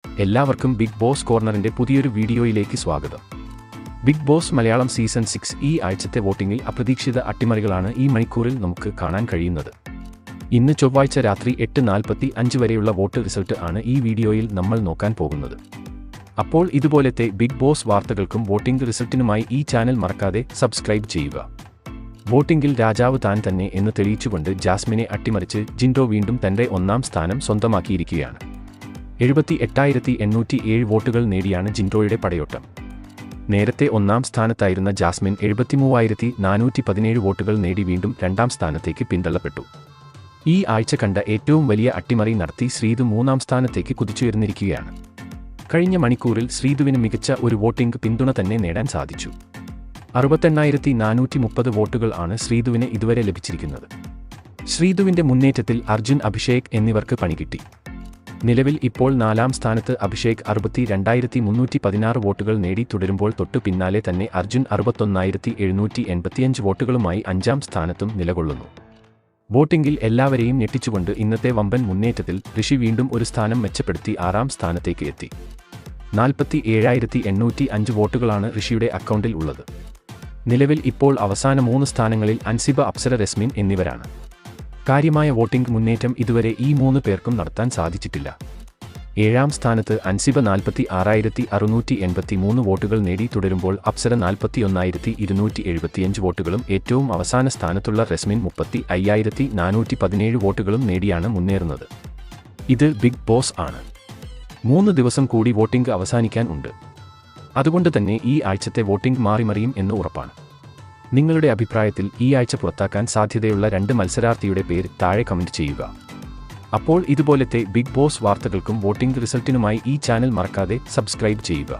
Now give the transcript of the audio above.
എല്ലാവർക്കും big boss കോർണറിന്റെ പുതിയൊരു വീഡിയോയിലേക്ക് സ്വാഗതം. ബിഗ് ബോസ് മലയാളം സീസൺ 6 ഈ ആഴ്ചത്തെ വോട്ടിംഗിൽ അപ്രതീക്ഷിത അട്ടിമറികളാണ് ഈ മണിക്കൂറിൽ നമുക്ക് കാണാൻ കഴിയുന്നത്. ഇന്ന് ചൊവ്വാഴ്ച രാത്രി 8:45 വരെയുള്ള വോട്ട് റിസൾട്ട് ആണ് ഈ വീഡിയോയിൽ നമ്മൾ നോക്കാൻ പോകുന്നത്. അപ്പോൾ ഇതുപോലത്തെ ബിഗ് ബോസ് വാർത്തകൾക്കും വോട്ടിംഗ് റിസൾട്ടിനുമായി ഈ ചാനൽ മറക്കാതെ സബ്സ്ക്രൈബ് ചെയ്യുക. വോട്ടിംഗിൽ രാജാവ് താൻ തന്നെ എന്ന് തെളിയിച്ചുകൊണ്ട് ജാസ്മിനെ അട്ടിമറിച്ച് ജിൻഡോ വീണ്ടും തന്റെ ഒന്നാം സ്ഥാനം സ്വന്തമാക്കിയിരിക്കുകയാണ്. 78,807 വോട്ടുകൾ നേടിയാണ് ജിൻഡോയുടെ പടയോട്ടം. നേരത്തെ ഒന്നാം സ്ഥാനത്തായിരുന്ന ജാസ്മിൻ 73,417 വോട്ടുകൾ നേടി വീണ്ടും രണ്ടാം സ്ഥാനത്തേക്ക് പിന്തള്ളപ്പെട്ടു. ഈ ആഴ്ച കണ്ട ഏറ്റവും വലിയ അട്ടിമറി നടത്തി ശ്രീതു മൂന്നാം സ്ഥാനത്തേക്ക് കുതിച്ചുയർന്നിരിക്കുകയാണ്. കഴിഞ്ഞ മണിക്കൂറിൽ ശ്രീതുവിന് മികച്ച ഒരു വോട്ടിംഗ് പിന്തുണ തന്നെ നേടാൻ സാധിച്ചു. 68,430 വോട്ടുകൾ ആണ് ശ്രീതുവിന് ഇതുവരെ ലഭിച്ചിരിക്കുന്നത്. ശ്രീതുവിന്റെ മുന്നേറ്റത്തിൽ അർജുൻ, അഭിഷേക് എന്നിവർക്ക് പണികിട്ടി. നിലവിൽ ഇപ്പോൾ നാലാം സ്ഥാനത്ത് അഭിഷേക് 62,316 വോട്ടുകൾ നേടി തുടരുമ്പോൾ തൊട്ടു പിന്നാലെ തന്നെ അർജുൻ 61,785 വോട്ടുകളുമായി അഞ്ചാം സ്ഥാനത്തും നിലകൊള്ളുന്നു. വോട്ടിംഗിൽ എല്ലാവരെയും ഞെട്ടിച്ചുകൊണ്ട് ഇന്നത്തെ വമ്പൻ മുന്നേറ്റത്തിൽ ഋഷി വീണ്ടും ഒരു സ്ഥാനം മെച്ചപ്പെടുത്തി 6ാം സ്ഥാനത്തേക്ക് എത്തി. 47,805 വോട്ടുകളാണ് ഋഷിയുടെ അക്കൗണ്ടിൽ ഉള്ളത്. നിലവിൽ ഇപ്പോൾ അവസാന 3 സ്ഥാനങ്ങളിൽ അൻസിബ, അപ്സര, രസ്മിൻ എന്നിവരാണ്. കാര്യമായ വോട്ടിംഗ് മുന്നേറ്റം ഇതുവരെ ഈ 3 പേർക്കും നടത്താൻ സാധിച്ചിട്ടില്ല. 7ാം സ്ഥാനത്ത് അൻസിബ 46,683 വോട്ടുകൾ നേടി തുടരുമ്പോൾ അപ്സര 41,275 വോട്ടുകളും ഏറ്റവും അവസാന സ്ഥാനത്തുള്ള രസ്മിൻ 35,417 വോട്ടുകളും നേടിയാണ് മുന്നേറുന്നത്. ഇത് ബിഗ് ബോസ് ആണ്. 3 ദിവസം കൂടി വോട്ടിംഗ് അവസാനിക്കാൻ ഉണ്ട്. അതുകൊണ്ട് തന്നെ ഈ ആഴ്ചത്തെ വോട്ടിംഗ് മാറിമറിയും എന്ന് ഉറപ്പാണ്. നിങ്ങളുടെ അഭിപ്രായത്തിൽ ഈ ആഴ്ച പുറത്താക്കാൻ സാധ്യതയുള്ള 2 മത്സരാർത്ഥിയുടെ പേര് താഴെ കമന്റ് ചെയ്യുക. അപ്പോൾ ഇതുപോലത്തെ ബിഗ് ബോസ് വാർത്തകൾക്കും വോട്ടിംഗ് റിസൾട്ടിനുമായി ഈ ചാനൽ മറക്കാതെ സബ്സ്ക്രൈബ് ചെയ്യുക.